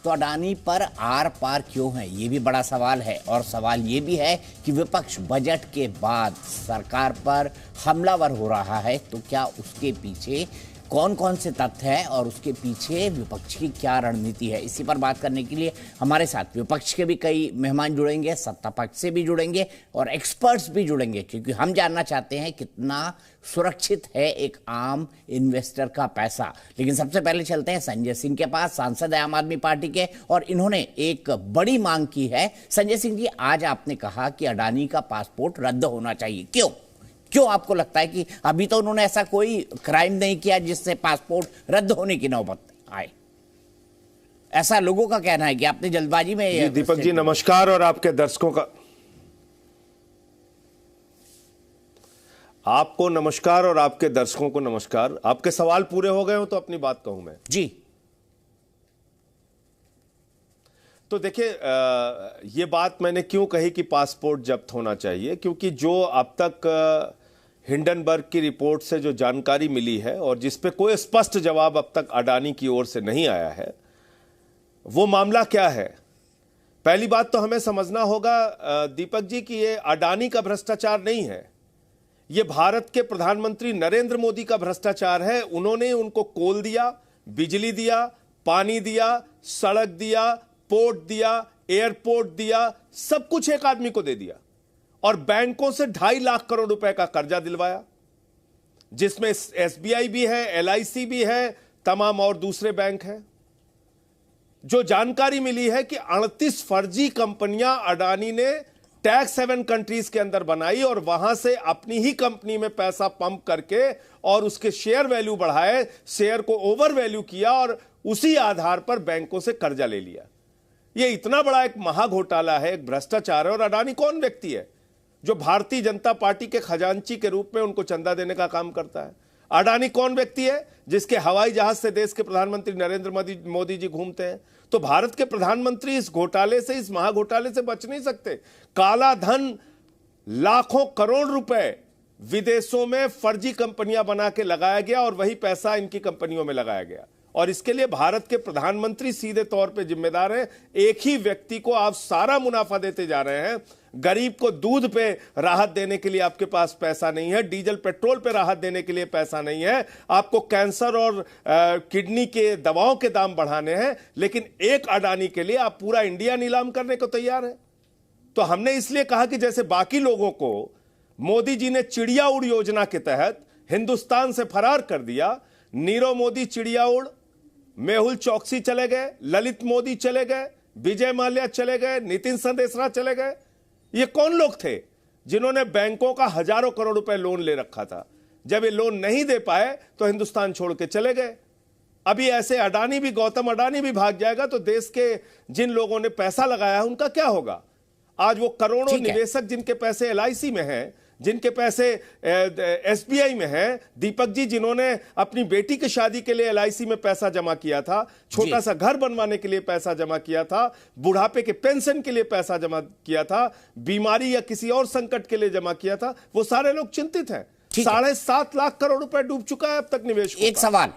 तो अडानी पर आर पार क्यों है, ये भी बड़ा सवाल है। और सवाल ये भी है कि विपक्ष बजट के बाद सरकार पर हमलावर हो रहा है, तो क्या उसके पीछे कौन कौन से तथ्य हैं और उसके पीछे विपक्ष की क्या रणनीति है। इसी पर बात करने के लिए हमारे साथ विपक्ष के भी कई मेहमान जुड़ेंगे, सत्ता पक्ष से भी जुड़ेंगे और एक्सपर्ट्स भी जुड़ेंगे, क्योंकि हम जानना चाहते हैं कितना सुरक्षित है एक आम इन्वेस्टर का पैसा। लेकिन सबसे पहले चलते हैं संजय सिंह के पास, सांसद है आम आदमी पार्टी के, और इन्होंने एक बड़ी मांग की है। संजय सिंह जी, आज आपने कहा कि अडानी का पासपोर्ट रद्द होना चाहिए, क्यों आपको लगता है कि अभी तो उन्होंने ऐसा कोई क्राइम नहीं किया जिससे पासपोर्ट रद्द होने की नौबत आए? ऐसा लोगों का कहना है कि आपने जल्दबाजी में। दीपक जी नमस्कार, और आपके दर्शकों का आपको नमस्कार और आपके दर्शकों को नमस्कार। आपके सवाल पूरे हो गए हो तो अपनी बात कहूं मैं जी। तो देखिए, ये बात मैंने क्यों कही कि पासपोर्ट जब्त होना चाहिए, क्योंकि जो अब तक हिंडनबर्ग की रिपोर्ट से जो जानकारी मिली है और जिस पे कोई स्पष्ट जवाब अब तक अडानी की ओर से नहीं आया है, वो मामला क्या है। पहली बात तो हमें समझना होगा दीपक जी कि ये अडानी का भ्रष्टाचार नहीं है, ये भारत के प्रधानमंत्री नरेंद्र मोदी का भ्रष्टाचार है। उन्होंने उनको कोल दिया, बिजली दिया, पानी दिया, सड़क दिया, पोर्ट दिया, एयरपोर्ट दिया, सब कुछ एक आदमी को दे दिया और बैंकों से 2.5 लाख करोड़ रुपए का कर्जा दिलवाया, जिसमें एसबीआई भी है, एलआईसी भी है, तमाम और दूसरे बैंक हैं। जो जानकारी मिली है कि 38 फर्जी कंपनियां अडानी ने टैक्स हेवन कंट्रीज के अंदर बनाई और वहां से अपनी ही कंपनी में पैसा पंप करके और उसके शेयर वैल्यू बढ़ाए, शेयर को ओवर वैल्यू किया और उसी आधार पर बैंकों से कर्जा ले लिया। ये इतना बड़ा एक महाघोटाला है, एक भ्रष्टाचार है। और अडानी कौन व्यक्ति है जो भारतीय जनता पार्टी के खजांची के रूप में उनको चंदा देने का काम करता है? अडानी कौन व्यक्ति है जिसके हवाई जहाज से देश के प्रधानमंत्री नरेंद्र मोदी जी घूमते हैं? तो भारत के प्रधानमंत्री इस घोटाले से, इस महाघोटाले से बच नहीं सकते। काला धन, लाखों करोड़ रुपए विदेशों में फर्जी कंपनियां बना के लगाया गया और वही पैसा इनकी कंपनियों में लगाया गया, और इसके लिए भारत के प्रधानमंत्री सीधे तौर पे जिम्मेदार हैं। एक ही व्यक्ति को आप सारा मुनाफा देते जा रहे हैं। गरीब को दूध पे राहत देने के लिए आपके पास पैसा नहीं है, डीजल पेट्रोल पे राहत देने के लिए पैसा नहीं है, आपको कैंसर और किडनी के दवाओं के दाम बढ़ाने हैं, लेकिन एक अडानी के लिए आप पूरा इंडिया नीलाम करने को तैयार है। तो हमने इसलिए कहा कि जैसे बाकी लोगों को मोदी जी ने चिड़िया उड़ योजना के तहत हिंदुस्तान से फरार कर दिया, नीरव मोदी चिड़िया उड़, मेहुल चौकसी चले गए, ललित मोदी चले गए, विजय माल्या चले गए, नितिन संदेशरा चले गए। ये कौन लोग थे जिन्होंने बैंकों का हजारों करोड़ रुपए लोन ले रखा था? जब ये लोन नहीं दे पाए तो हिंदुस्तान छोड़ के चले गए। अभी ऐसे अडानी भी, गौतम अडानी भी भाग जाएगा तो देश के जिन लोगों ने पैसा लगाया है उनका क्या होगा? आज वो करोड़ों निवेशक जिनके पैसे एलआईसी में हैं, जिनके पैसे एसबीआई में हैं, दीपक जी जिन्होंने अपनी बेटी की शादी के लिए एलआईसी में पैसा जमा किया था, छोटा सा घर बनवाने के लिए पैसा जमा किया था, बुढ़ापे के पेंशन के लिए पैसा जमा किया था, बीमारी या किसी और संकट के लिए जमा किया था, वो सारे लोग चिंतित हैं। 7.5 लाख करोड़ रुपए डूब चुका है अब तक निवेश। एक सवाल,